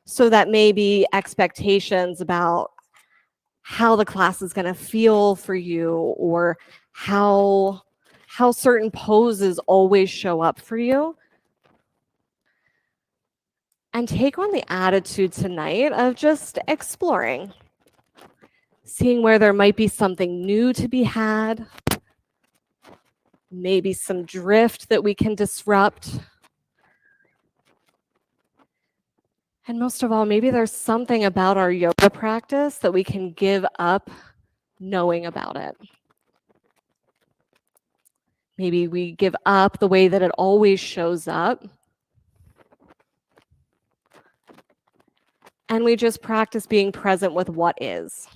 So that may be expectations about how the class is going to feel for you, or how certain poses always show up for you. And take on the attitude tonight of just exploring, seeing where there might be something new to be had, maybe some drift that we can disrupt. And most of all, maybe there's something about our yoga practice that we can give up knowing about it. Maybe we give up the way that it always shows up. And we just practice being present with what is.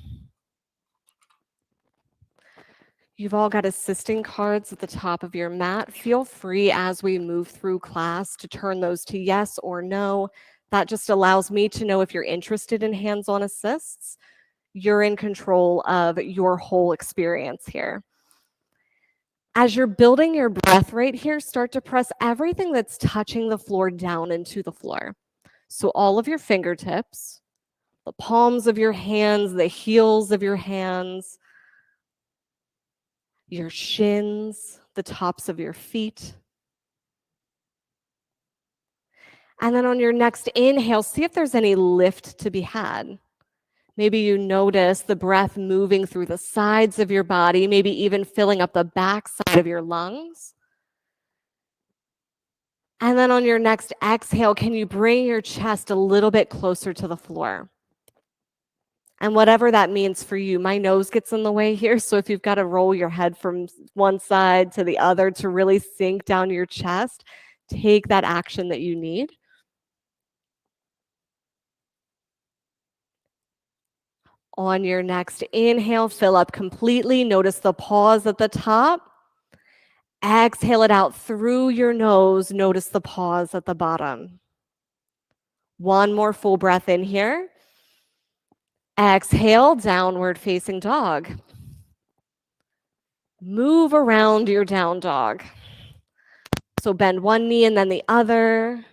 You've all got assisting cards at the top of your mat. Feel free as we move through class to turn those to yes or no. That just allows me to know if you're interested in hands-on assists. You're in control of your whole experience here. As you're building your breath right here, start to press everything that's touching the floor down into the floor. So all of your fingertips, the palms of your hands, the heels of your hands, your shins, the tops of your feet. And then on your next inhale, see if there's any lift to be had. Maybe you notice the breath moving through the sides of your body, maybe even filling up the back side of your lungs. And then on your next exhale, can you bring your chest a little bit closer to the floor? And whatever that means for you, my nose gets in the way here. So if you've got to roll your head from one side to the other to really sink down your chest, take that action that you need. On your next inhale, fill up completely. Notice the pause at the top. Exhale it out through your nose. Notice the pause at the bottom. One more full breath in here. Exhale, downward facing dog. Move around your down dog. So bend one knee and then the other.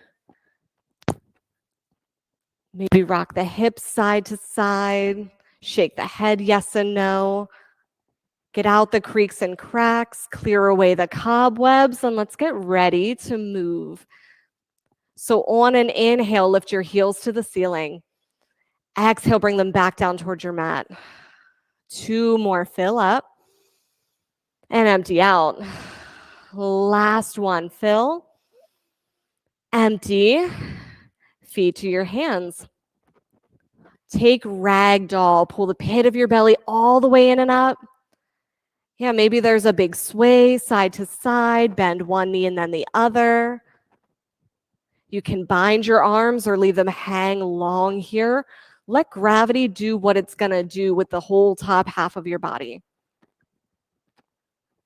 Maybe rock the hips side to side. Shake the head yes and no. Get out the creaks and cracks. Clear away the cobwebs, and let's get ready to move. So on an inhale, lift your heels to the ceiling. Exhale, bring them back down towards your mat. 2 more, fill up. And empty out. Last one, fill. Empty. Feet to your hands. Take ragdoll. Pull the pit of your belly all the way in and up. Yeah, maybe there's a big sway side to side. Bend one knee and then the other. You can bind your arms or leave them hang long here. Let gravity do what it's going to do with the whole top half of your body.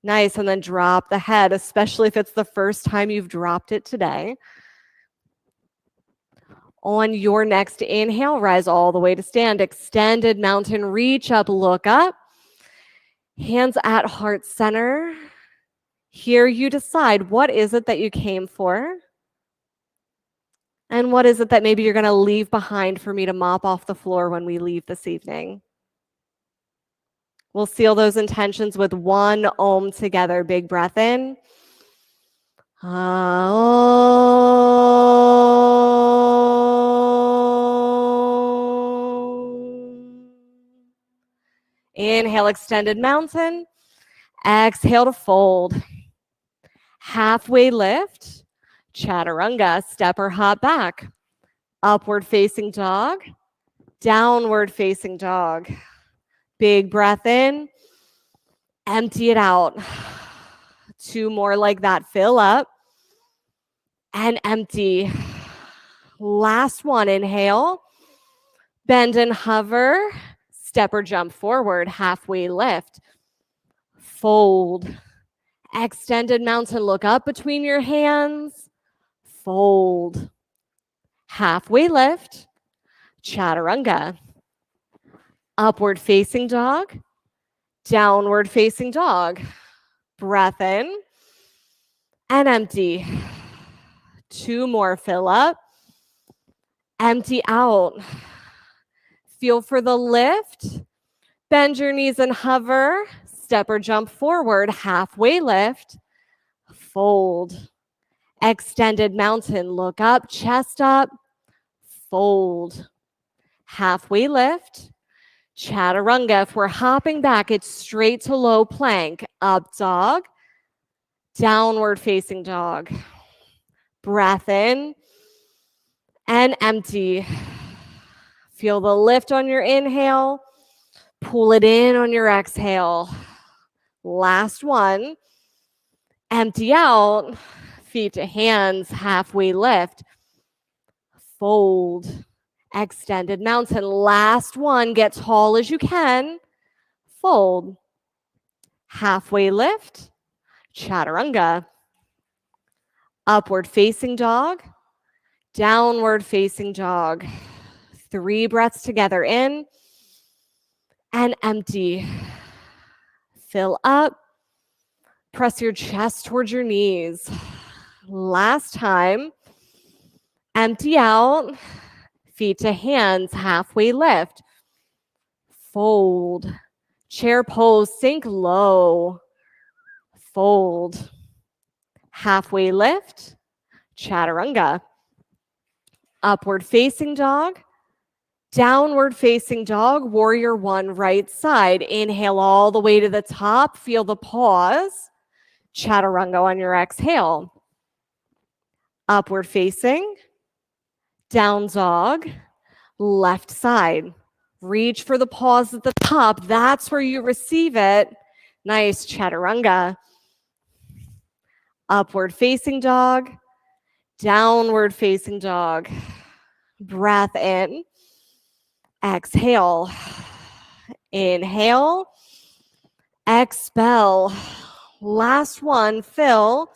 Nice, and then drop the head, especially if it's the first time you've dropped it today. On your next inhale, rise all the way to stand. Extended mountain, reach up, look up. Hands at heart center. Here you decide, what is it that you came for? And what is it that maybe you're going to leave behind for me to mop off the floor when we leave this evening? We'll seal those intentions with one Om together. Big breath in. Inhale, extended mountain. Exhale to fold. Halfway lift. Chaturanga, step or hop back. Upward facing dog. Downward facing dog. Big breath in. Empty it out. 2 more like that. Fill up. And empty. Last one. Inhale. Bend and hover. Step or jump forward. Halfway lift. Fold. Extended mountain. Look up between your hands. Fold. Halfway lift. Chaturanga. Upward facing dog. Downward facing dog. Breath in. And empty. 2 more. Fill up. Empty out. Feel for the lift. Bend your knees and hover. Step or jump forward, halfway lift. Fold. Extended mountain, look up, chest up. Fold. Halfway lift. Chaturanga. If we're hopping back, it's straight to low plank. Up dog. Downward facing dog. Breath in and empty. Feel the lift on your inhale. Pull it in on your exhale. Last one. Empty out. Feet to hands, halfway lift. Fold. Extended mountain. Last one. Get tall as you can. Fold. Halfway lift. Chaturanga. Upward facing dog. Downward facing dog. 3 breaths together in and empty. Fill up. Press your chest towards your knees. Last time. Empty out. Feet to hands, halfway lift. Fold. Chair pose, sink low. Fold. Halfway lift. Chaturanga. Upward facing dog. Downward facing dog, warrior 1, right side. Inhale all the way to the top. Feel the pause. Chaturanga on your exhale. Upward facing. Down dog. Left side. Reach for the pause at the top. That's where you receive it. Nice, chaturanga. Upward facing dog. Downward facing dog. Breath in. Exhale. Inhale. Expel. Last one, fill.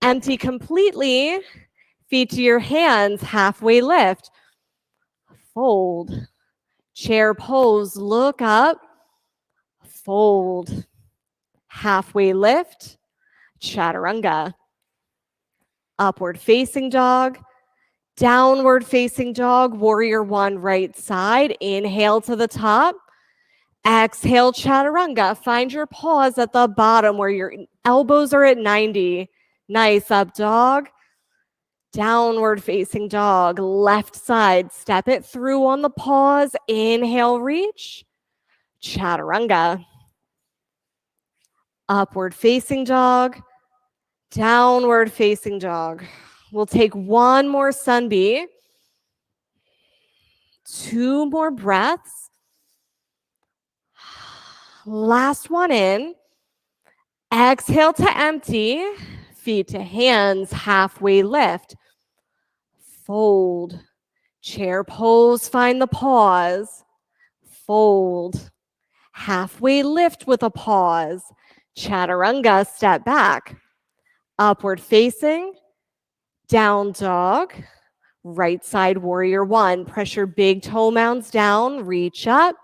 Empty completely. Feet to your hands, halfway lift. Fold. Chair pose, look up. Fold. Halfway lift. Chaturanga. Upward facing dog. Downward facing dog, warrior 1, right side. Inhale to the top. Exhale, chaturanga. Find your pause at the bottom where your elbows are at 90. Nice, up dog. Downward facing dog, left side. Step it through on the pause. Inhale, reach. Chaturanga. Upward facing dog. Downward facing dog. We'll take one more sun bee. 2 more breaths. Last one in. Exhale to empty. Feet to hands, halfway lift. Fold. Chair pose, find the pause. Fold. Halfway lift with a pause. Chaturanga, step back. Upward facing. Down dog. Right side warrior 1. Press your big toe mounds down. Reach up.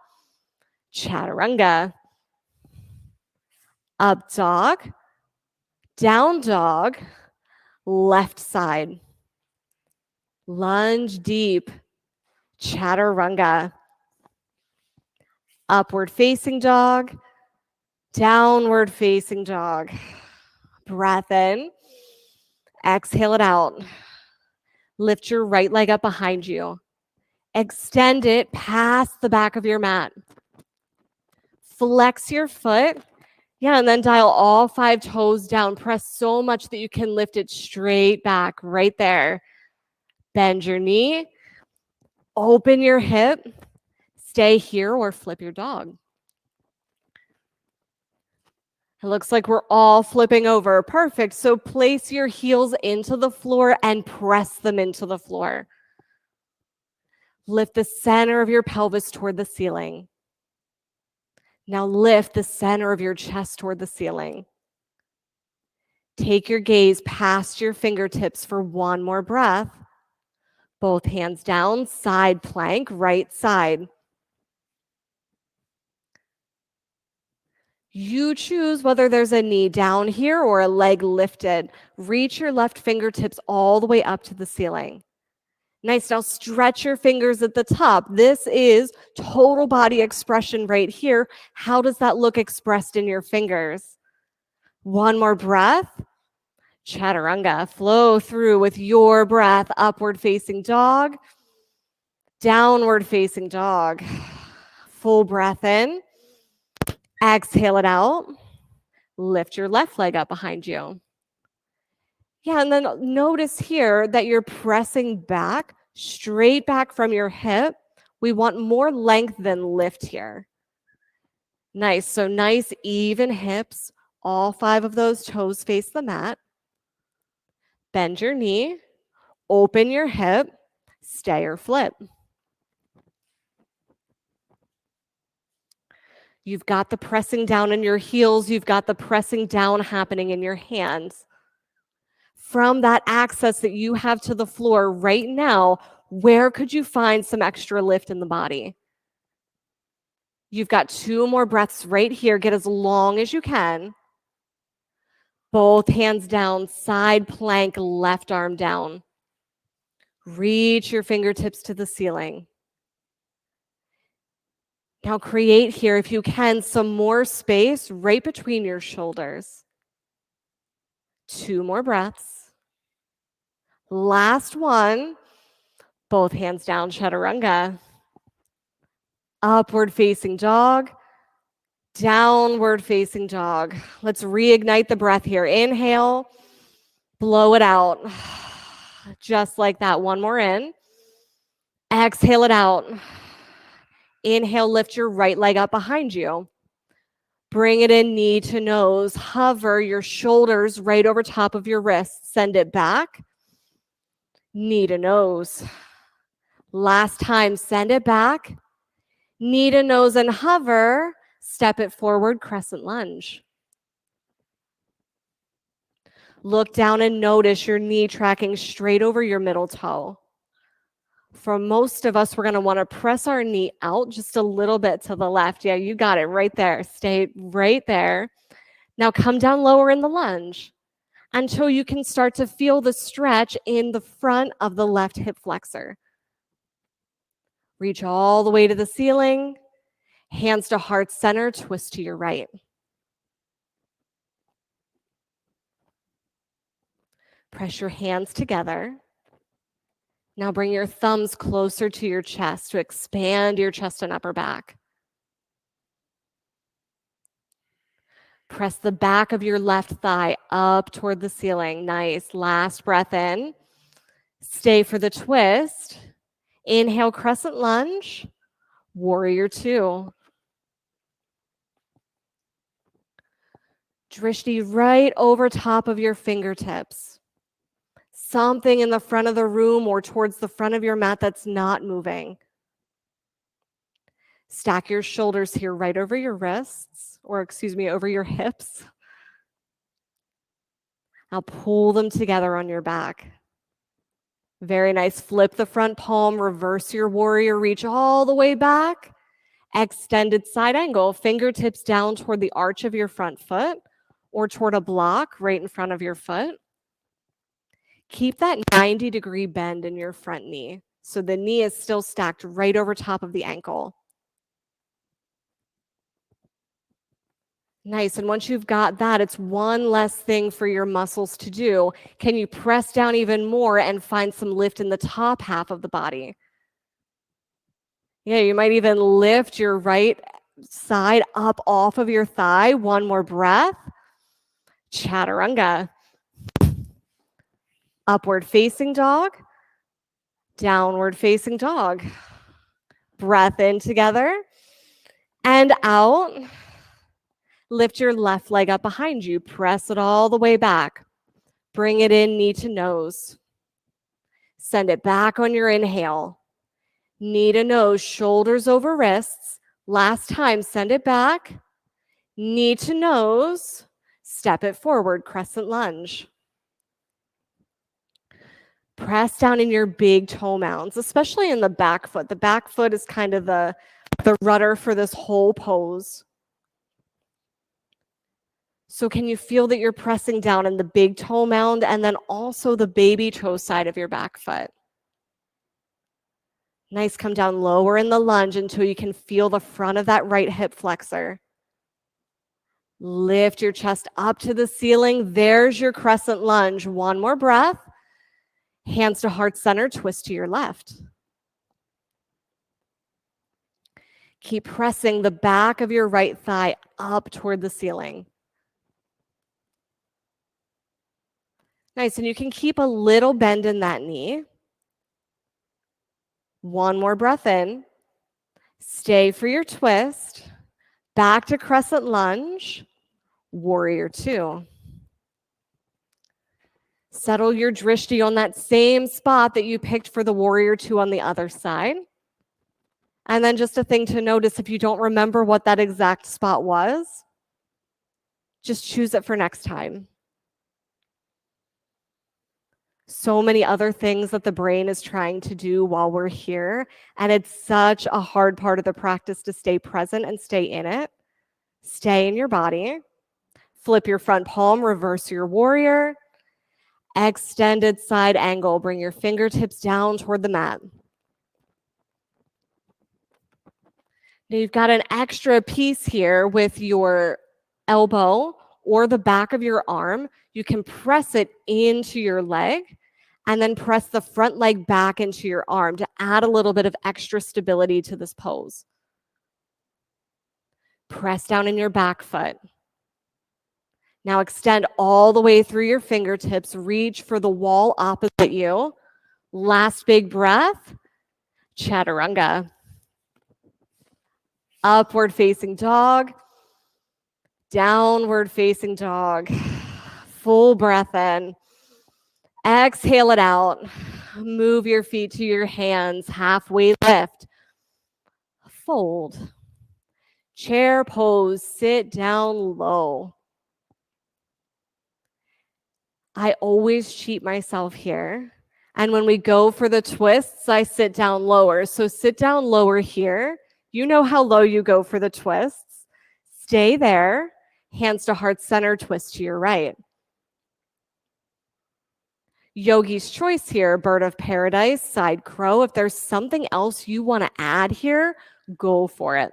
Chaturanga. Up dog. Down dog. Left side. Lunge deep. Chaturanga. Upward facing dog. Downward facing dog. Breath in. Exhale it out. Lift your right leg up behind you. Extend it past the back of your mat. Flex your foot. Yeah, and then dial all 5 toes down. Press so much that you can lift it straight back right there. Bend your knee. Open your hip. Stay here or flip your dog. It looks like we're all flipping over. Perfect. So place your heels into the floor and press them into the floor. Lift the center of your pelvis toward the ceiling. Now lift the center of your chest toward the ceiling. Take your gaze past your fingertips for one more breath. Both hands down, side plank, right side. You choose whether there's a knee down here or a leg lifted. Reach your left fingertips all the way up to the ceiling. Nice. Now stretch your fingers at the top. This is total body expression right here. How does that look expressed in your fingers? One more breath. Chaturanga. Flow through with your breath. Upward facing dog. Downward facing dog. Full breath in. Exhale it out. Lift your left leg up behind you. Yeah, and then notice here that you're pressing back, straight back from your hip. We want more length than lift here. Nice. So nice, even hips. All 5 of those toes face the mat. Bend your knee. Open your hip. Stay or flip. You've got the pressing down in your heels. You've got the pressing down happening in your hands. From that access that you have to the floor right now, where could you find some extra lift in the body? You've got 2 more breaths right here. Get as long as you can. Both hands down, side plank, left arm down. Reach your fingertips to the ceiling. Now create here, if you can, some more space right between your shoulders. 2 more breaths. Last one. Both hands down, chaturanga. Upward facing dog. Downward facing dog. Let's reignite the breath here. Inhale, blow it out. Just like that. One more in. Exhale it out. Inhale, lift your right leg up behind you. Bring it in, knee to nose. Hover your shoulders right over top of your wrists. Send it back. Knee to nose. Last time, send it back. Knee to nose and hover. Step it forward, crescent lunge. Look down and notice your knee tracking straight over your middle toe. For most of us, we're going to want to press our knee out just a little bit to the left. Yeah, you got it right there. Stay right there. Now come down lower in the lunge until you can start to feel the stretch in the front of the left hip flexor. Reach all the way to the ceiling. Hands to heart center, twist to your right. Press your hands together. Now bring your thumbs closer to your chest to expand your chest and upper back. Press the back of your left thigh up toward the ceiling. Nice. Last breath in. Stay for the twist. Inhale, crescent lunge. Warrior 2. Drishti right over top of your fingertips. Something in the front of the room or towards the front of your mat that's not moving. Stack your shoulders here right over your wrists, or over your hips. Now pull them together on your back. Very nice. Flip the front palm, reverse your warrior, reach all the way back. Extended side angle, fingertips down toward the arch of your front foot or toward a block right in front of your foot. Keep that 90-degree bend in your front knee. So the knee is still stacked right over top of the ankle. Nice. And once you've got that, it's one less thing for your muscles to do. Can you press down even more and find some lift in the top half of the body? Yeah, you might even lift your right side up off of your thigh. One more breath. Chaturanga. Upward facing dog. Downward facing dog. Breath in together and out. Lift your left leg up behind you. Press it all the way back. Bring it in, knee to nose. Send it back on your inhale. Knee to nose, shoulders over wrists. Last time, send it back. Knee to nose. Step it forward, crescent lunge. Press down in your big toe mounds, especially in the back foot. The back foot is kind of the rudder for this whole pose. So can you feel that you're pressing down in the big toe mound and then also the baby toe side of your back foot? Nice, come down lower in the lunge until you can feel the front of that right hip flexor. Lift your chest up to the ceiling. There's your crescent lunge. One more breath. Hands to heart center, twist to your left. Keep pressing the back of your right thigh up toward the ceiling. Nice, and you can keep a little bend in that knee. One more breath in. Stay for your twist. Back to crescent lunge. Warrior two. Settle your drishti on that same spot that you picked for the warrior two on the other side. And then just a thing to notice, if you don't remember what that exact spot was, just choose it for next time. So many other things that the brain is trying to do while we're here. And it's such a hard part of the practice to stay present and stay in it. Stay in your body. Flip your front palm, reverse your warrior. Extended side angle. Bring your fingertips down toward the mat. Now you've got an extra piece here with your elbow or the back of your arm. You can press it into your leg and then press the front leg back into your arm to add a little bit of extra stability to this pose. Press down in your back foot. Now extend all the way through your fingertips. Reach for the wall opposite you. Last big breath. Chaturanga. Upward facing dog. Downward facing dog. Full breath in. Exhale it out. Move your feet to your hands. Halfway lift. Fold. Chair pose. Sit down low. I always cheat myself here. And when we go for the twists, I sit down lower. So sit down lower here. You know how low you go for the twists. Stay there. Hands to heart center, twist to your right. Yogi's choice here, bird of paradise, side crow. If there's something else you want to add here, go for it.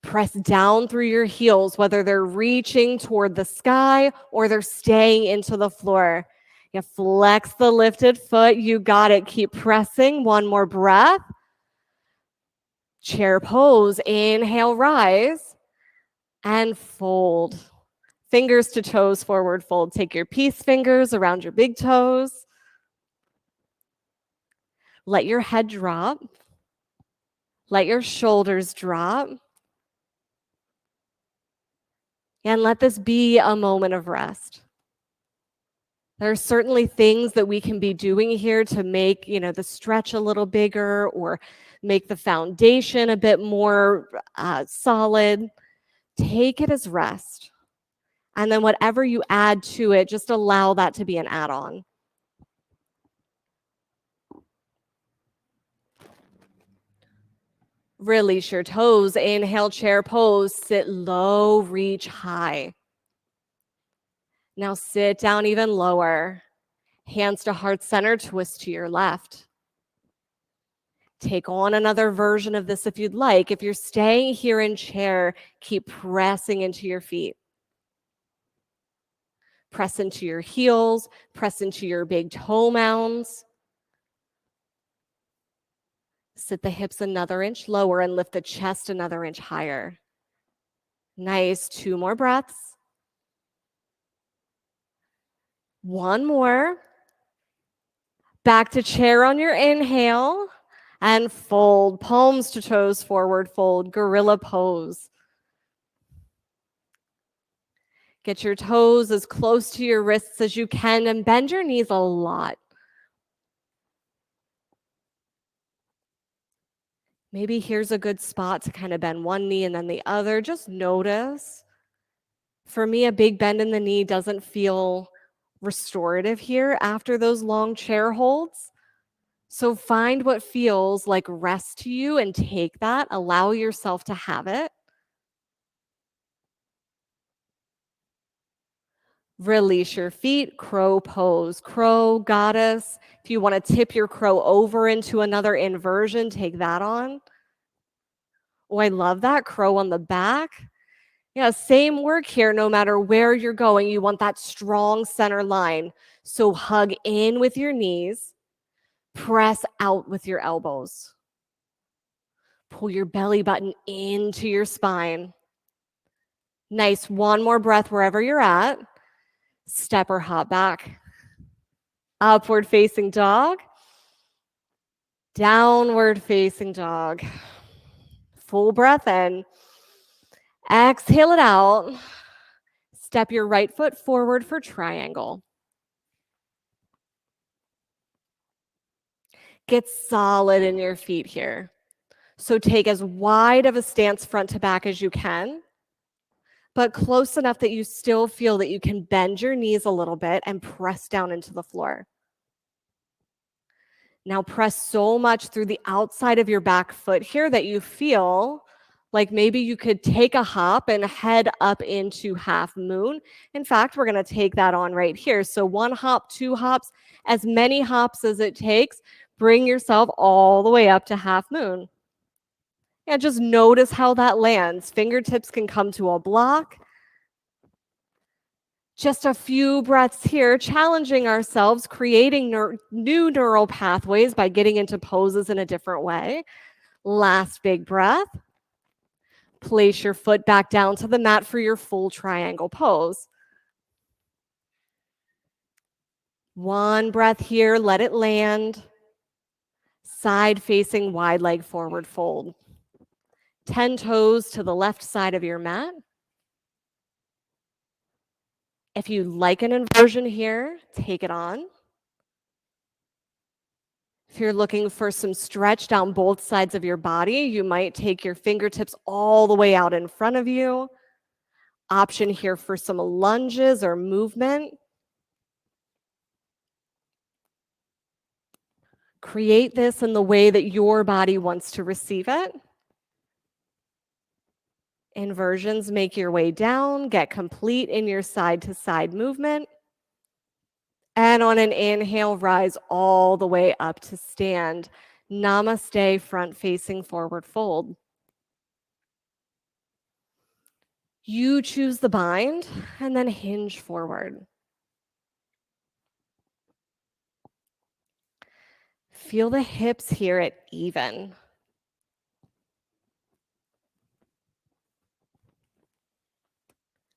Press down through your heels, whether they're reaching toward the sky or they're staying into the floor. You flex the lifted foot. You got it. Keep pressing. One more breath. Chair pose. Inhale, rise and fold. Fingers to toes, forward fold. Take your peace fingers around your big toes. Let your head drop. Let your shoulders drop. And let this be a moment of rest. There are certainly things that we can be doing here to make, the stretch a little bigger or make the foundation a bit more solid. Take it as rest. And then whatever you add to it, just allow that to be an add-on. Release your toes. Inhale, chair pose. Sit low, reach high. Now sit down even lower. Hands to heart center, twist to your left. Take on another version of this if you'd like. If you're staying here in chair, keep pressing into your feet. Press into your heels, press into your big toe mounds. Sit the hips another inch lower and lift the chest another inch higher. Nice, 2 more breaths. One more. Back to chair on your inhale and fold. Palms to toes, forward fold, gorilla pose. Get your toes as close to your wrists as you can and bend your knees a lot. Maybe here's a good spot to kind of bend one knee and then the other. Just notice. For me, a big bend in the knee doesn't feel restorative here after those long chair holds. So find what feels like rest to you and take that. Allow yourself to have it. Release your feet, crow pose. Crow, goddess. If you want to tip your crow over into another inversion, take that on. Oh, I love that. Crow on the back. Yeah, same work here. No matter where you're going, you want that strong center line. So hug in with your knees, press out with your elbows. Pull your belly button into your spine. Nice. One more breath wherever you're at. Step or hop back. Upward facing dog. Downward facing dog. Full breath in. Exhale it out. Step your right foot forward for triangle. Get solid in your feet here. So take as wide of a stance front to back as you can, but close enough that you still feel that you can bend your knees a little bit and press down into the floor. Now press so much through the outside of your back foot here that you feel like maybe you could take a hop and head up into half moon. In fact, we're going to take that on right here. So 1 hop, 2 hops, as many hops as it takes. Bring yourself all the way up to half moon. Yeah, just notice how that lands. Fingertips can come to a block. Just a few breaths here, challenging ourselves, creating new neural pathways by getting into poses in a different way. Last big breath. Place your foot back down to the mat for your full triangle pose. One breath here, let it land. Side facing wide leg forward fold. 10 toes to the left side of your mat. If you like an inversion here, take it on. If you're looking for some stretch down both sides of your body, you might take your fingertips all the way out in front of you. Option here for some lunges or movement. Create this in the way that your body wants to receive it. Inversions, make your way down, get complete in your side to side movement. And on an inhale, rise all the way up to stand. Namaste, front facing forward fold. You choose the bind and then hinge forward. Feel the hips here at even.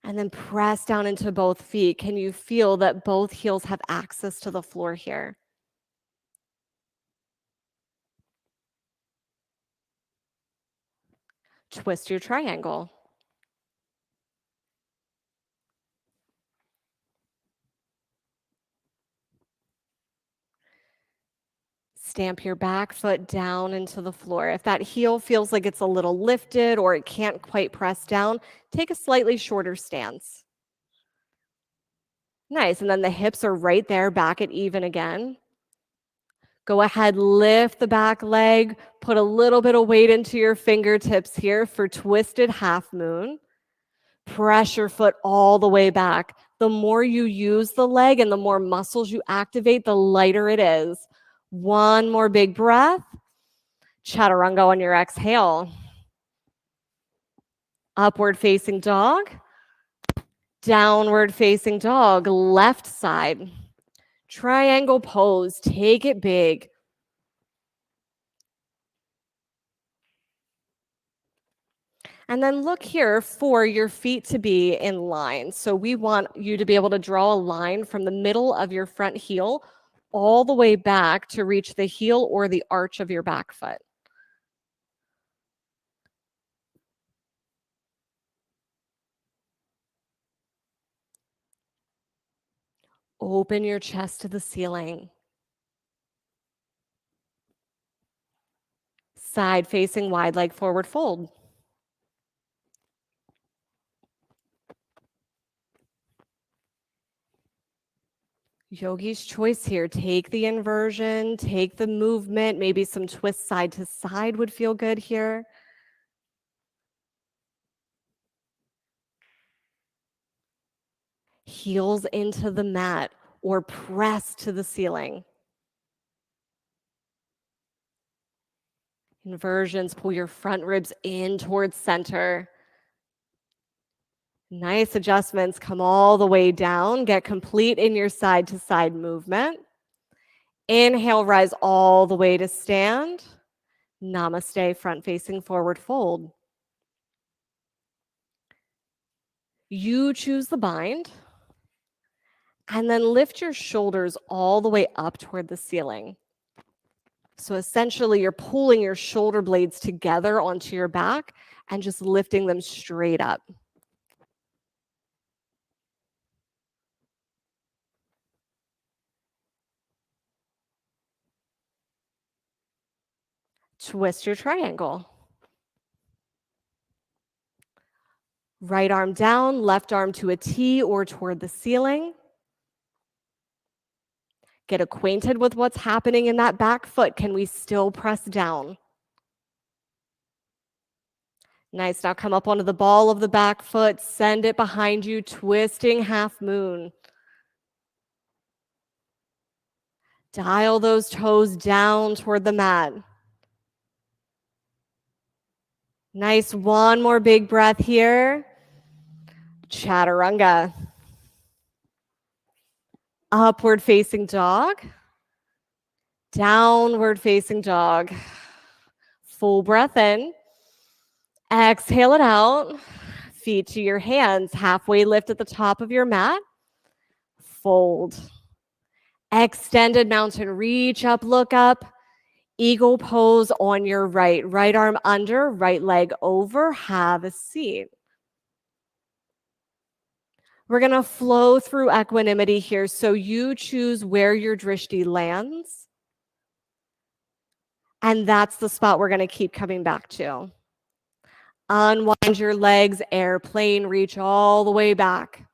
And then press down into both feet. Can you feel that both heels have access to the floor here? Twist your triangle. Stamp your back foot down into the floor. If that heel feels like it's a little lifted or it can't quite press down, take a slightly shorter stance. Nice. And then the hips are right there, back at even again. Go ahead, lift the back leg, put a little bit of weight into your fingertips here for twisted half moon. Press your foot all the way back. The more you use the leg and the more muscles you activate, the lighter it is. One more big breath. Chaturanga on your exhale. Upward facing dog. Downward facing dog, left side. Triangle pose, take it big. And then look here for your feet to be in line. So we want you to be able to draw a line from the middle of your front heel all the way back to reach the heel or the arch of your back foot. Open your chest to the ceiling. Side facing wide leg forward fold. Yogi's choice here. Take the inversion, take the movement, maybe some twist side to side would feel good here. Heels into the mat or press to the ceiling. Inversions, pull your front ribs in towards center. Nice adjustments, come all the way down. Get complete in your side to side movement. Inhale, rise all the way to stand. Namaste, front facing forward fold. You choose the bind. And then lift your shoulders all the way up toward the ceiling. So essentially, you're pulling your shoulder blades together onto your back and just lifting them straight up. Twist your triangle. Right arm down, left arm to a T or toward the ceiling. Get acquainted with what's happening in that back foot. Can we still press down? Nice. Now come up onto the ball of the back foot, send it behind you, twisting half moon. Dial those toes down toward the mat. Nice. One more big breath here. Chaturanga. Upward facing dog. Downward facing dog. Full breath in. Exhale it out. Feet to your hands. Halfway lift at the top of your mat. Fold. Extended mountain. Reach up, look up. Eagle pose on your right. Right arm under, right leg over. Have a seat. We're going to flow through equanimity here. So you choose where your drishti lands. And that's the spot we're going to keep coming back to. Unwind your legs, airplane, reach all the way back.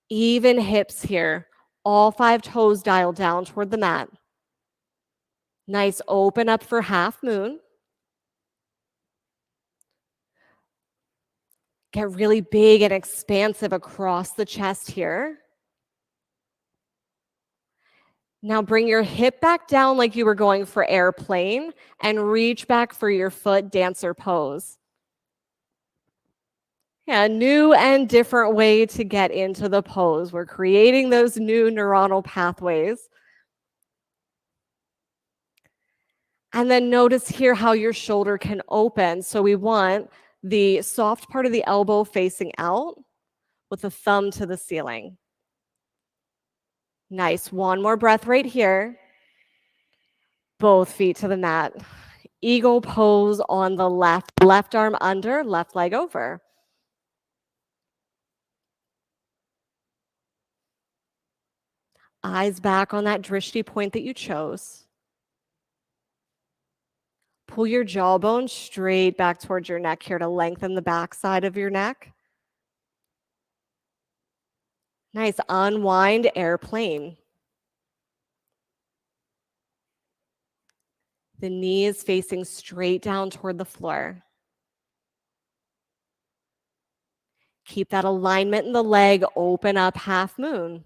Even hips here. All 5 toes dial down toward the mat. Nice, open up for half moon. Get really big and expansive across the chest here. Now bring your hip back down like you were going for airplane and reach back for your foot dancer pose. Yeah, new and different way to get into the pose. We're creating those new neuronal pathways. And then notice here how your shoulder can open. So we want the soft part of the elbow facing out with the thumb to the ceiling. Nice. One more breath right here. Both feet to the mat. Eagle pose on the left. Left arm under, left leg over. Eyes back on that drishti point that you chose. Pull your jawbone straight back towards your neck here to lengthen the back side of your neck. Nice. Unwind, airplane. The knees facing straight down toward the floor. Keep that alignment in the leg. Open up, half moon.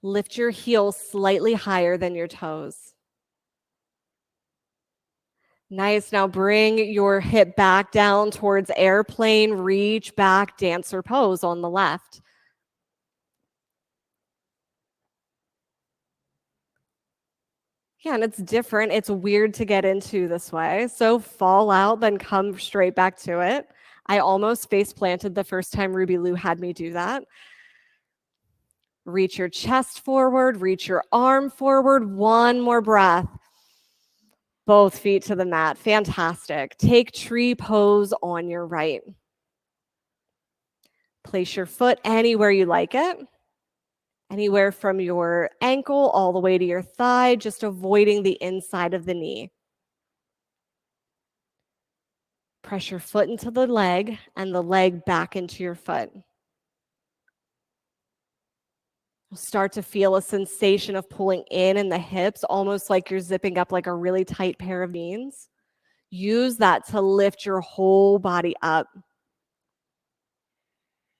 Lift your heels slightly higher than your toes. Nice. Now bring your hip back down towards airplane. Reach back, dancer pose on the left. Yeah, and it's different. It's weird to get into this way. So fall out, then come straight back to it. I almost face planted the first time Ruby Lou had me do that. Reach your chest forward, reach your arm forward. One more breath. Both feet to the mat. Fantastic. Take tree pose on your right. Place your foot anywhere you like it. Anywhere from your ankle all the way to your thigh, just avoiding the inside of the knee. Press your foot into the leg and the leg back into your foot. You'll start to feel a sensation of pulling in the hips, almost like you're zipping up like a really tight pair of jeans. Use that to lift your whole body up.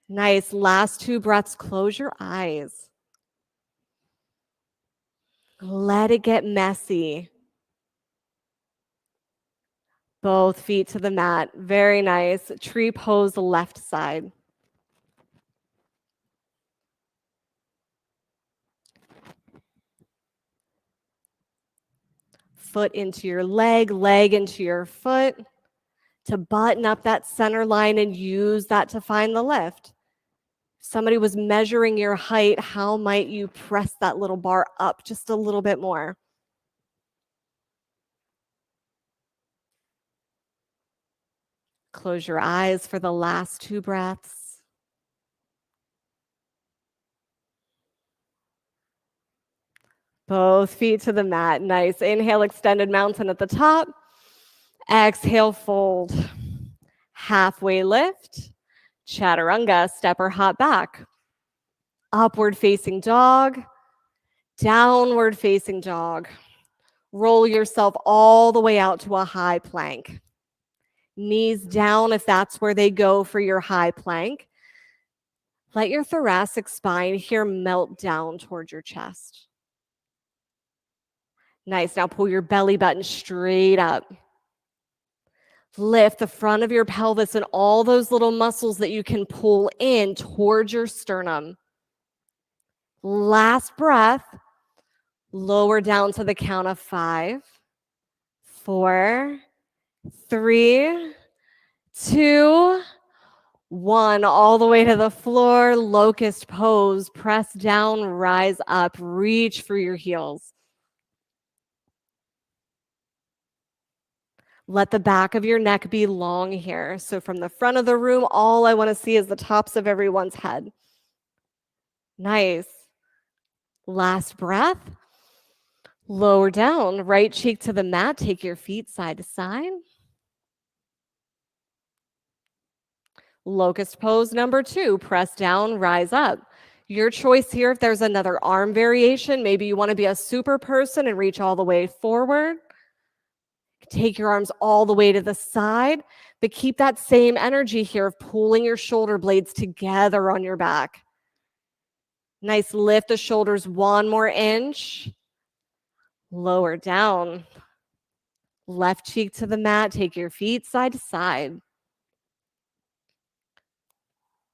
Nice. Last 2 breaths. Close your eyes. Let it get messy. Both feet to the mat. Very nice. Tree pose, left side. Foot into your leg, leg into your foot to button up that center line and use that to find the lift. If somebody was measuring your height, how might you press that little bar up just a little bit more? Close your eyes for the last 2 breaths. Both feet to the mat. Nice. Inhale, extended mountain at the top. Exhale, fold. Halfway lift. Chaturanga, step or hop back. Upward facing dog. Downward facing dog. Roll yourself all the way out to a high plank. Knees down if that's where they go for your high plank. Let your thoracic spine here melt down towards your chest. Nice. Now pull your belly button straight up. Lift the front of your pelvis and all those little muscles that you can pull in towards your sternum. Last breath. Lower down to the count of 5, 4, 3, 2, 1. All the way to the floor. Locust pose. Press down, rise up. Reach for your heels. Let the back of your neck be long here. So from the front of the room, all I want to see is the tops of everyone's head. Nice. Last breath. Lower down, right cheek to the mat. Take your feet side to side. Locust pose number 2. Press down, rise up. Your choice here if there's another arm variation. Maybe you want to be a super person and reach all the way forward. Take your arms all the way to the side, but keep that same energy here of pulling your shoulder blades together on your back. Nice. Lift the shoulders 1 more inch. Lower down. Left cheek to the mat. Take your feet side to side.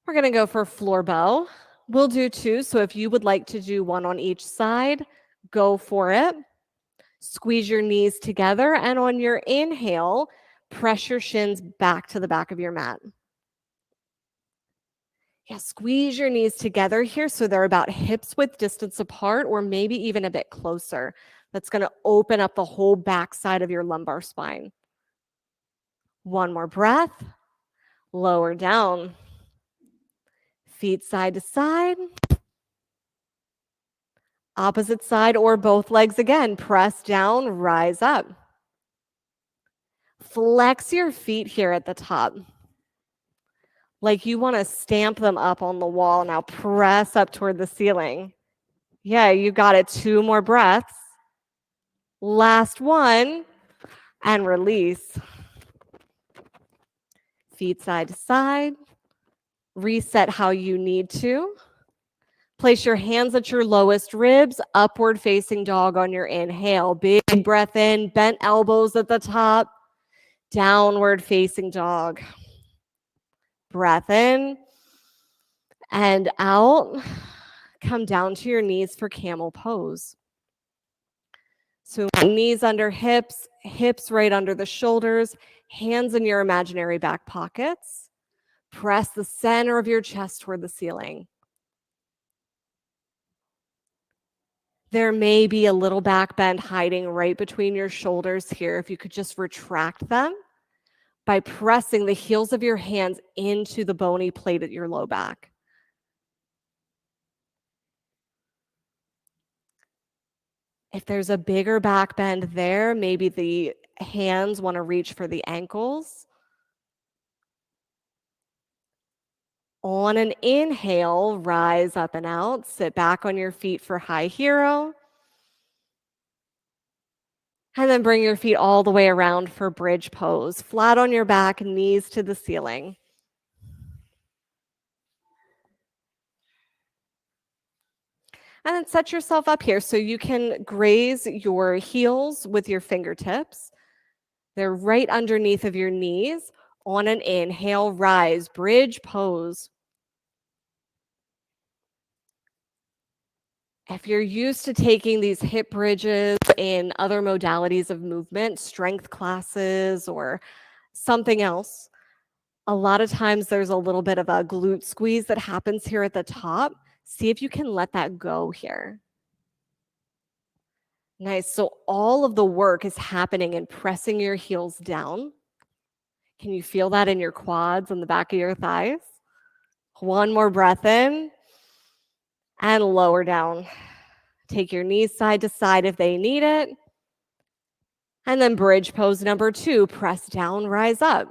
We're going to go for floor bow. We'll do 2. So if you would like to do 1 on each side, go for it. Squeeze your knees together, and on your inhale, press your shins back to the back of your mat. Yeah, squeeze your knees together here so they're about hips width distance apart, or maybe even a bit closer. That's going to open up the whole back side of your lumbar spine. 1 more breath. Lower down. Feet side to side. Opposite side or both legs again. Press down, rise up. Flex your feet here at the top. Like you want to stamp them up on the wall. Now press up toward the ceiling. Yeah, you got it. 2 more breaths. Last one. And release. Feet side to side. Reset how you need to. Place your hands at your lowest ribs, upward facing dog on your inhale. Big breath in, bent elbows at the top, downward facing dog. Breath in and out. Come down to your knees for camel pose. So knees under hips, hips right under the shoulders, hands in your imaginary back pockets. Press the center of your chest toward the ceiling. There may be a little back bend hiding right between your shoulders here. If you could just retract them by pressing the heels of your hands into the bony plate at your low back. If there's a bigger back bend there, maybe the hands want to reach for the ankles. On an inhale, rise up and out. Sit back on your feet for high hero. And then bring your feet all the way around for bridge pose. Flat on your back, knees to the ceiling. And then set yourself up here so you can graze your heels with your fingertips. They're right underneath of your knees. On an inhale, rise, bridge pose. If you're used to taking these hip bridges in other modalities of movement, strength classes or something else, a lot of times there's a little bit of a glute squeeze that happens here at the top. See if you can let that go here. Nice. So all of the work is happening in pressing your heels down. Can you feel that in your quads and the back of your thighs? One more breath in and lower down. Take your knees side to side if they need it. And then bridge pose number 2, press down, rise up.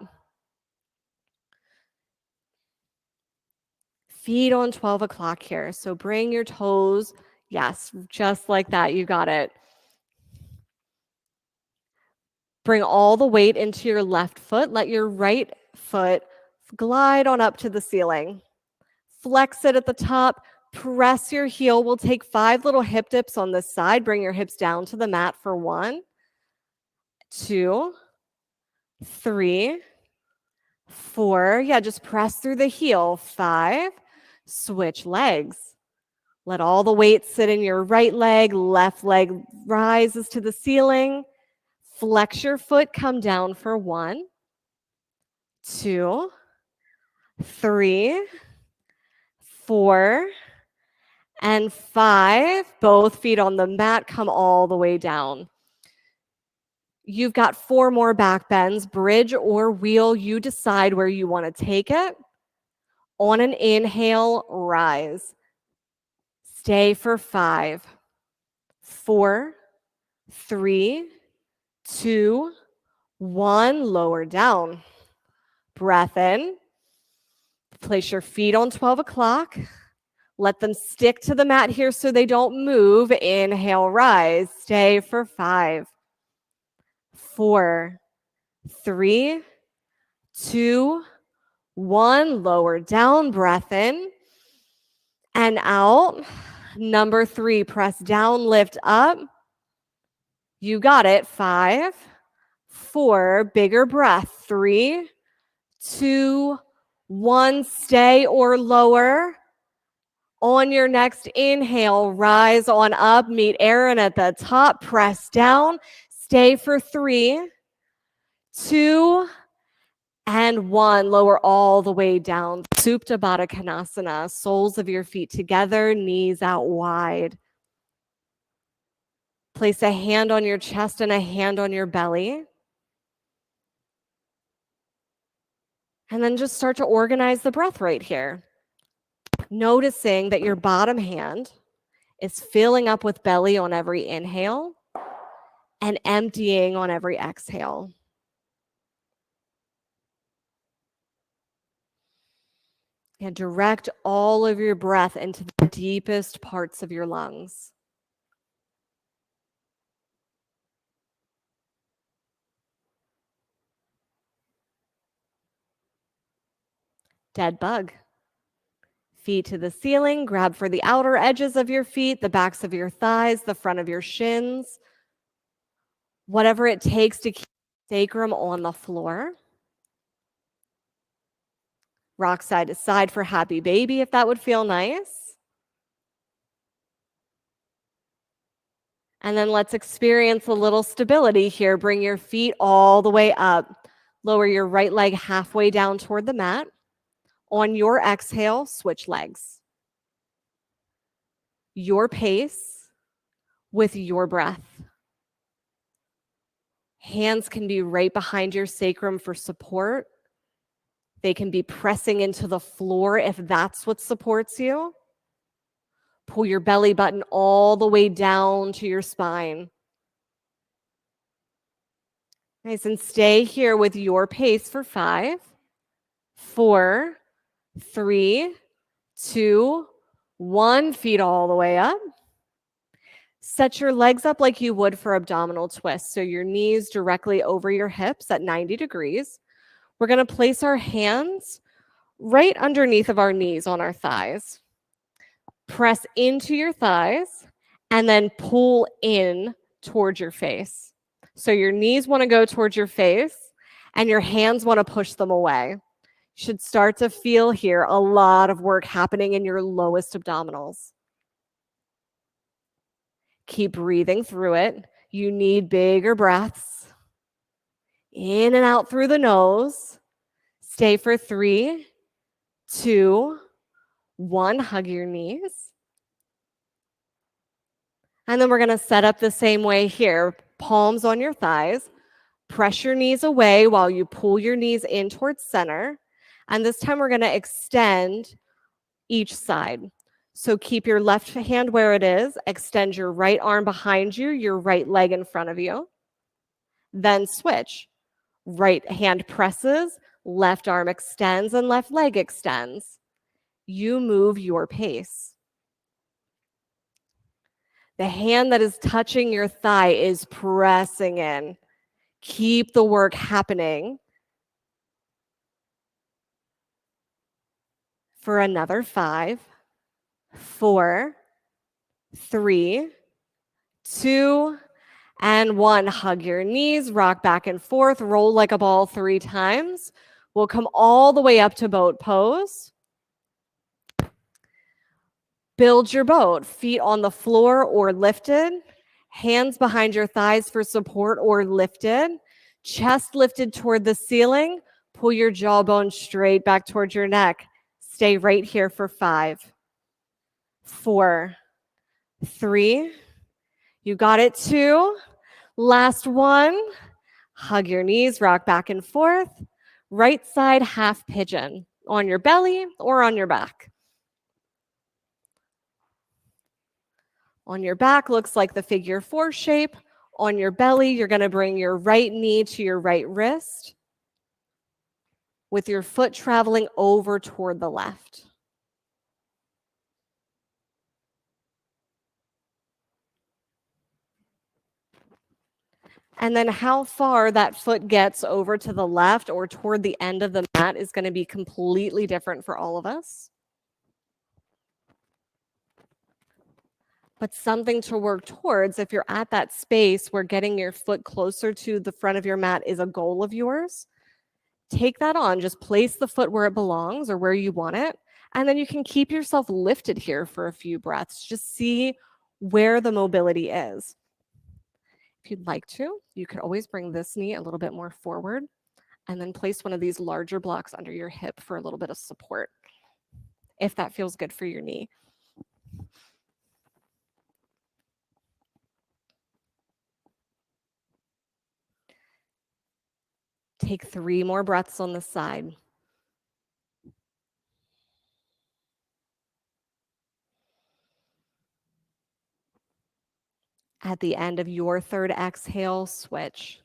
Feet on 12 o'clock here. So bring your toes, yes, just like that, you got it. Bring all the weight into your left foot. Let your right foot glide on up to the ceiling. Flex it at the top. Press your heel. We'll take 5 little hip dips on this side. Bring your hips down to the mat for 1, 2, 3, 4. Yeah, just press through the heel. 5. Switch legs. Let all the weight sit in your right leg. Left leg rises to the ceiling. Flex your foot. Come down for 1, 2, 3, 4, and 5. Both feet on the mat. Come all the way down. You've got 4 more back bends, bridge or wheel. You decide where you want to take it. On an inhale, rise. Stay for 5, 4, 3, 2, 1. Lower down. Breath in. Place your feet on 12 o'clock. Let them stick to the mat here so they don't move. Inhale, rise. Stay for 5, 4, 3, 2, 1. Lower down. Breath in and out. Number 3, press down, lift up. You got it. 5, 4, bigger breath. 3, 2, 1. Stay or lower. On your next inhale, rise on up. Meet Aaron at the top. Press down. Stay for 3, 2, and 1. Lower all the way down. Supta Baddha Konasana. Soles of your feet together, knees out wide. Place a hand on your chest and a hand on your belly. And then just start to organize the breath right here. Noticing that your bottom hand is filling up with belly on every inhale and emptying on every exhale. And direct all of your breath into the deepest parts of your lungs. Dead bug. Feet to the ceiling, grab for the outer edges of your feet, the backs of your thighs, the front of your shins. Whatever it takes to keep the sacrum on the floor. Rock side to side for happy baby if that would feel nice. And then let's experience a little stability here. Bring your feet all the way up. Lower your right leg halfway down toward the mat. On your exhale, switch legs. Your pace with your breath. Hands can be right behind your sacrum for support. They can be pressing into the floor if that's what supports you. Pull your belly button all the way down to your spine. Nice, and stay here with your pace for 5, 4, 3, 2, 1. Feet all the way up. Set your legs up like you would for abdominal twists. So your knees directly over your hips at 90 degrees. We're going to place our hands right underneath of our knees on our thighs. Press into your thighs and then pull in towards your face. So your knees want to go towards your face and your hands want to push them away. You should start to feel here a lot of work happening in your lowest abdominals. Keep breathing through it. You need bigger breaths. In and out through the nose. Stay for 3, 2, 1. Hug your knees. And then we're going to set up the same way here. Palms on your thighs. Press your knees away while you pull your knees in towards center. And this time we're going to extend each side. So keep your left hand where it is. Extend your right arm behind you, your right leg in front of you. Then switch. Right hand presses, left arm extends, and left leg extends. You move your pace. The hand that is touching your thigh is pressing in. Keep the work happening. For another 5, 4, 3, 2, and 1. Hug your knees, rock back and forth, roll like a ball 3 times. We'll come all the way up to boat pose. Build your boat, feet on the floor or lifted, hands behind your thighs for support or lifted, chest lifted toward the ceiling, pull your jawbone straight back towards your neck. Stay right here for 5, 4, 3, you got it 2, last 1, hug your knees, rock back and forth, right side half pigeon on your belly or on your back. On your back looks like the figure 4 shape. On your belly, you're going to bring your right knee to your right wrist with your foot traveling over toward the left. And then how far that foot gets over to the left or toward the end of the mat is going to be completely different for all of us. But something to work towards if you're at that space where getting your foot closer to the front of your mat is a goal of yours. Take that on. Just place the foot where it belongs or where you want it. And then you can keep yourself lifted here for a few breaths. Just see where the mobility is. If you'd like to, you could always bring this knee a little bit more forward and then place one of these larger blocks under your hip for a little bit of support, if that feels good for your knee. Take 3 more breaths on this side. At the end of your 3rd exhale, switch,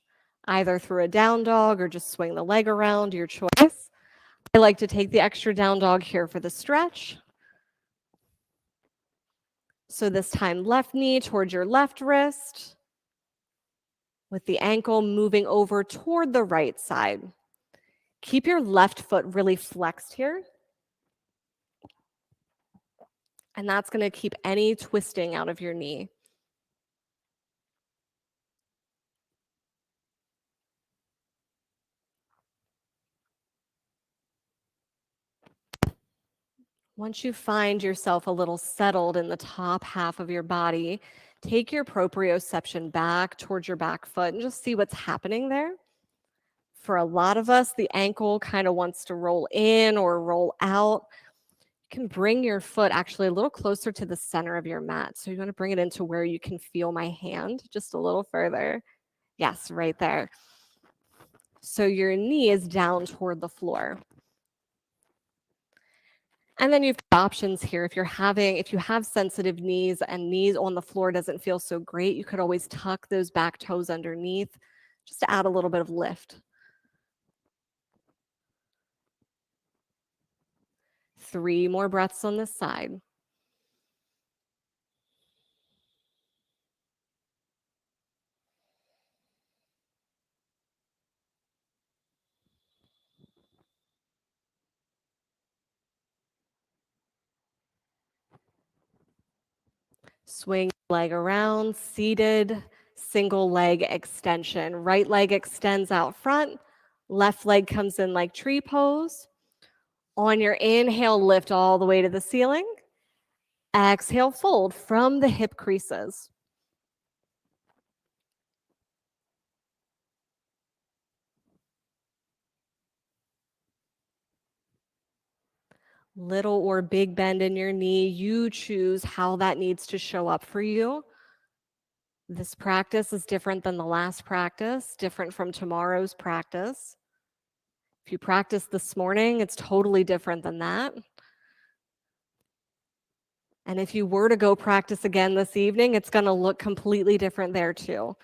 either through a down dog or just swing the leg around, your choice. I like to take the extra down dog here for the stretch. So this time, left knee towards your left wrist, with the ankle moving over toward the right side. Keep your left foot really flexed here. And that's going to keep any twisting out of your knee. Once you find yourself a little settled in the top half of your body, take your proprioception back towards your back foot and just see what's happening there. For a lot of us, the ankle kind of wants to roll in or roll out. You can bring your foot actually a little closer to the center of your mat. So you want to bring it into where you can feel my hand just a little further. Yes, right there. So your knee is down toward the floor. And then you've got options here. If you have sensitive knees and knees on the floor doesn't feel so great, you could always tuck those back toes underneath just to add a little bit of lift. 3 more breaths on this side. Swing your leg around, seated, single leg extension. Right leg extends out front, left leg comes in like tree pose. On your inhale, lift all the way to the ceiling. Exhale, fold from the hip creases. Little or big bend in your knee, you choose how that needs to show up for you. This practice is different than the last practice, different from tomorrow's practice. If you practice this morning, it's totally different than that. And if you were to go practice again this evening, it's going to look completely different there too.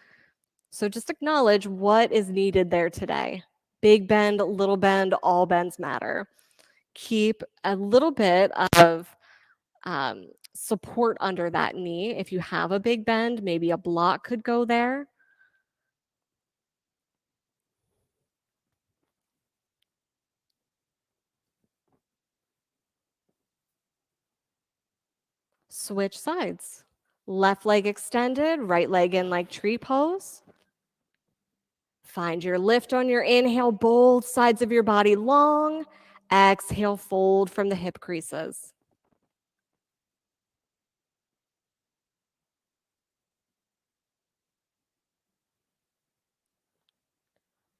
So just acknowledge what is needed there today. Big bend, little bend, all bends matter. Keep a little bit of support under that knee. If you have a big bend, maybe a block could go there. Switch sides. Left leg extended, right leg in like tree pose. Find your lift on your inhale, both sides of your body long. Exhale, fold from the hip creases.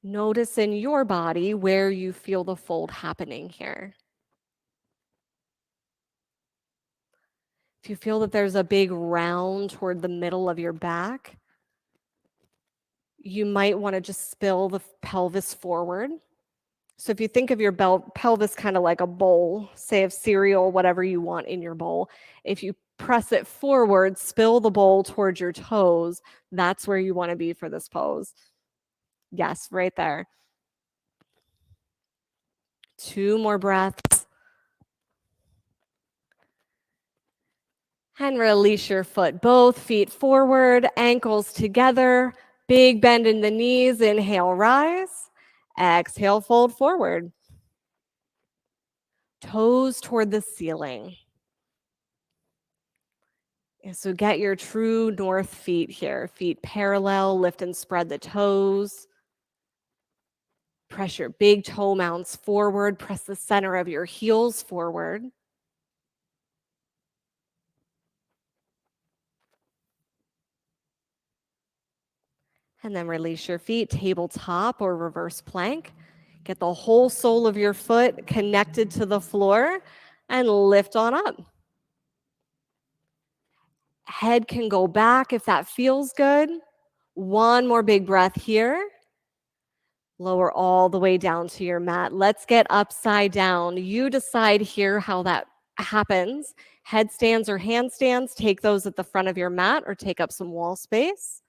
Notice in your body where you feel the fold happening here. If you feel that there's a big round toward the middle of your back, you might want to just spill the pelvis forward. So if you think of your pelvis kind of like a bowl, say of cereal, whatever you want in your bowl, if you press it forward, spill the bowl towards your toes, that's where you want to be for this pose. Yes, right there. 2 more breaths. And release your foot. Both feet forward, ankles together, big bend in the knees. Inhale, rise. Exhale, fold forward. Toes toward the ceiling. And so get your true north feet here. Feet parallel, lift and spread the toes. Press your big toe mounds forward. Press the center of your heels forward. And then release your feet, tabletop or reverse plank. Get the whole sole of your foot connected to the floor and lift on up. Head can go back if that feels good. 1 more big breath here. Lower all the way down to your mat. Let's get upside down. You decide here how that happens. Headstands or handstands, take those at the front of your mat or take up some wall space.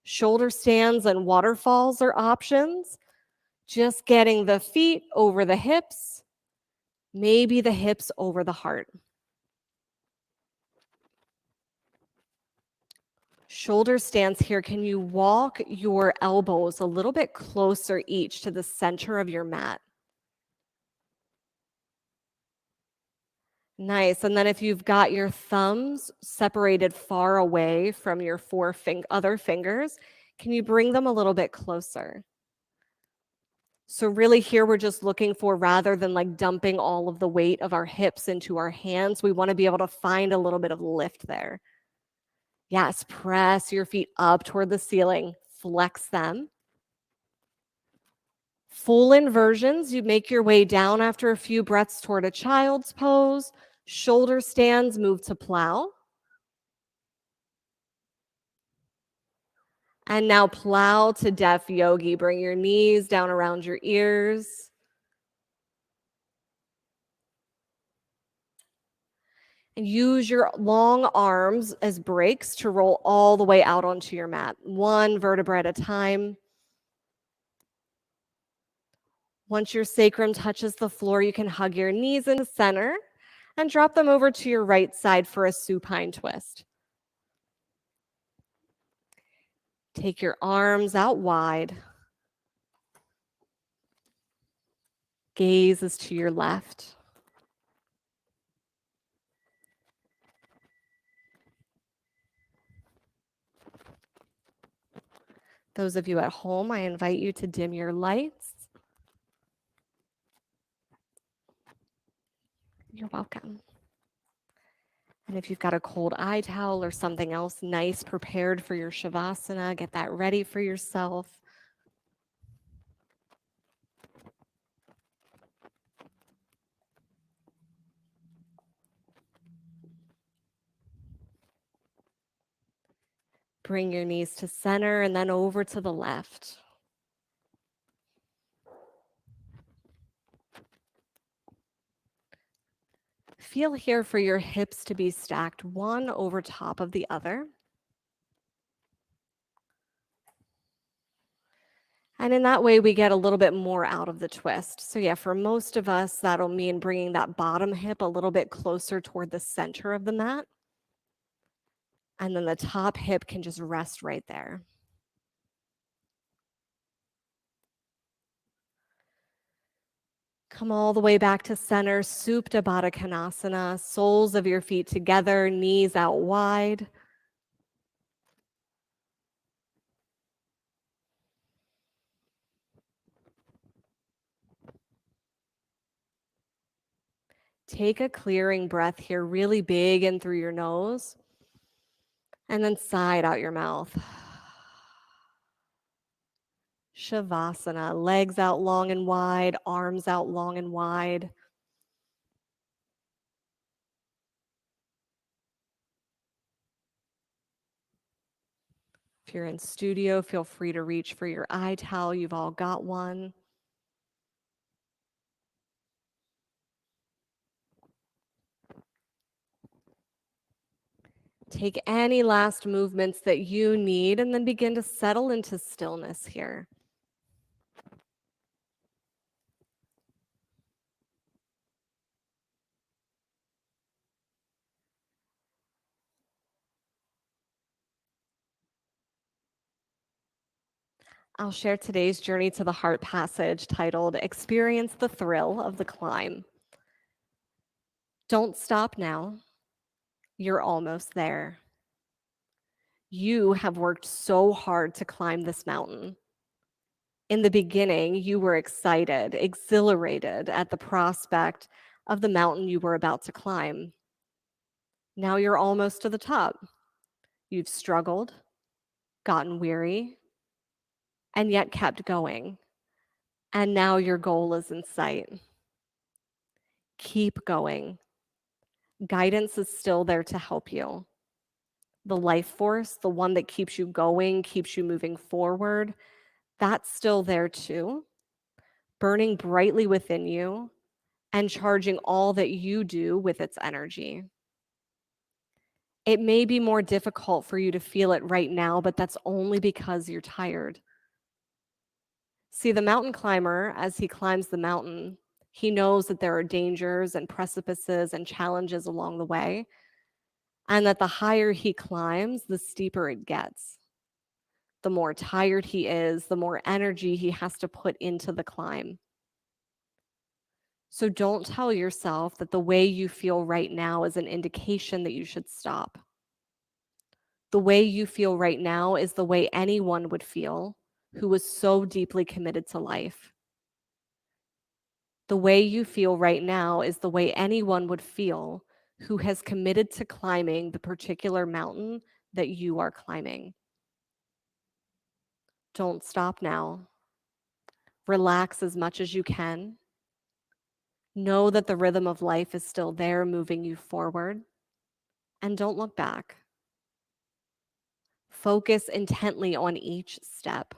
Shoulder stands and waterfalls are options. Just getting the feet over the hips, maybe the hips over the heart. Shoulder stands here. Can you walk your elbows a little bit closer each to the center of your mat? Nice. And then if you've got your thumbs separated far away from your other fingers, can you bring them a little bit closer? So really here we're just looking for, rather than like dumping all of the weight of our hips into our hands, we want to be able to find a little bit of lift there. Yes, press your feet up toward the ceiling, flex them. Full inversions, you make your way down after a few breaths toward a child's pose. Shoulder stands, move to plow. And now plow to deaf yogi. Bring your knees down around your ears. And use your long arms as brakes to roll all the way out onto your mat, 1 vertebra at a time. Once your sacrum touches the floor, you can hug your knees into center and drop them over to your right side for a supine twist. Take your arms out wide. Gaze is to your left. Those of you at home, I invite you to dim your lights. You're welcome. And if you've got a cold eye towel or something else nice prepared for your Shavasana, get that ready for yourself. Bring your knees to center and then over to the left. Feel here for your hips to be stacked one over top of the other. And in that way, we get a little bit more out of the twist. So yeah, for most of us, that'll mean bringing that bottom hip a little bit closer toward the center of the mat. And then the top hip can just rest right there. Come all the way back to center, Supta Baddha Konasana, soles of your feet together, knees out wide. Take a clearing breath here, really big in through your nose, and then sigh out your mouth. Shavasana, legs out long and wide, arms out long and wide. If you're in studio, feel free to reach for your eye towel. You've all got one. Take any last movements that you need and then begin to settle into stillness here. I'll share today's journey to the heart passage titled Experience the Thrill of the Climb. Don't stop now. You're almost there. You have worked so hard to climb this mountain. In the beginning, you were excited, exhilarated at the prospect of the mountain you were about to climb. Now you're almost to the top. You've struggled, gotten weary, and yet kept going. And now your goal is in sight. Keep going. Guidance is still there to help you. The life force, the one that keeps you going, keeps you moving forward, that's still there too, burning brightly within you and charging all that you do with its energy. It may be more difficult for you to feel it right now, but that's only because you're tired. See, the mountain climber, as he climbs the mountain, he knows that there are dangers and precipices and challenges along the way, and that the higher he climbs, the steeper it gets. The more tired he is, the more energy he has to put into the climb. So don't tell yourself that the way you feel right now is an indication that you should stop. The way you feel right now is the way anyone would feel who was so deeply committed to life. The way you feel right now is the way anyone would feel who has committed to climbing the particular mountain that you are climbing. Don't stop now. Relax as much as you can. Know that the rhythm of life is still there, moving you forward. And don't look back. Focus intently on each step.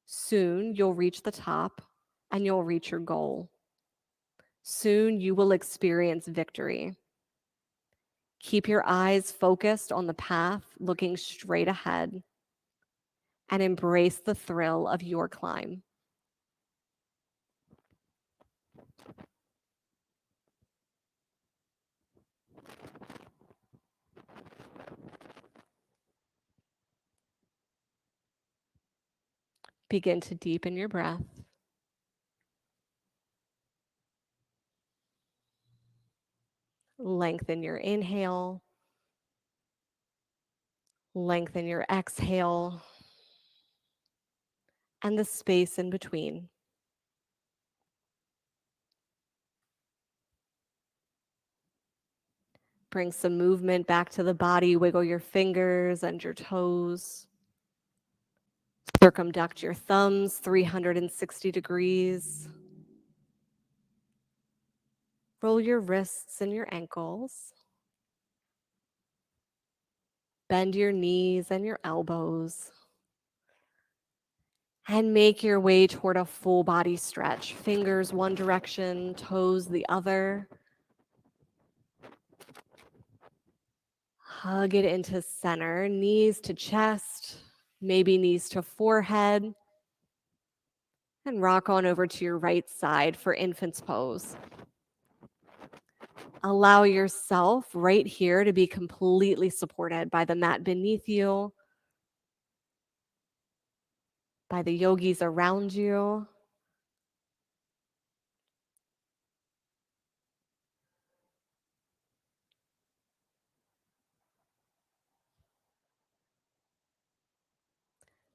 Soon you'll reach the top and you'll reach your goal. Soon you will experience victory. Keep your eyes focused on the path, looking straight ahead, and embrace the thrill of your climb. Begin to deepen your breath. Lengthen your inhale. Lengthen your exhale. and the space in between. Bring some movement back to the body. Wiggle your fingers and your toes. Circumduct your thumbs 360 degrees. Roll your wrists and your ankles. Bend your knees and your elbows. And make your way toward a full body stretch. Fingers one direction, toes the other. Hug it into center, knees to chest, maybe knees to forehead. And rock on over to your right side for infant's pose. Allow yourself right here to be completely supported by the mat beneath you, by the yogis around you.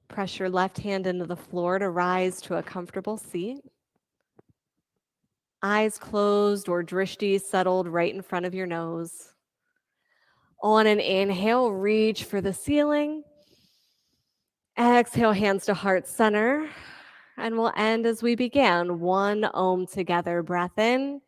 Press your left hand into the floor to rise to a comfortable seat. Eyes closed or drishti settled right in front of your nose. On an inhale, reach for the ceiling. Exhale, hands to heart center. And we'll end as we began. One Om together. Breath in.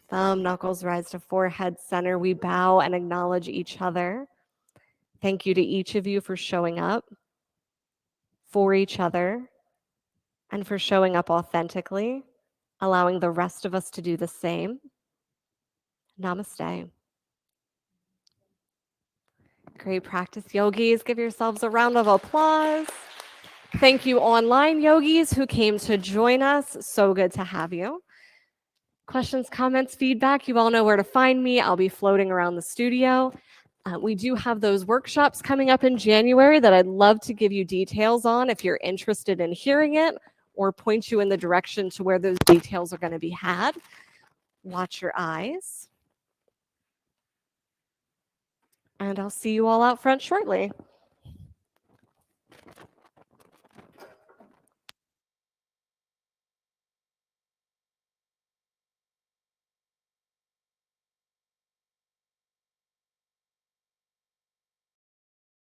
Thumb knuckles rise to forehead center. We bow and acknowledge each other. Thank you to each of you for showing up for each other and for showing up authentically, allowing the rest of us to do the same. Namaste. Great practice, yogis. Give yourselves a round of applause. Thank you, online yogis who came to join us. So good to have you. Questions, comments, feedback, you all know where to find me. I'll be floating around the studio. We do have those workshops coming up in January that I'd love to give you details on if you're interested in hearing it or point you in the direction to where those details are going to be had. Watch your eyes. And I'll see you all out front shortly.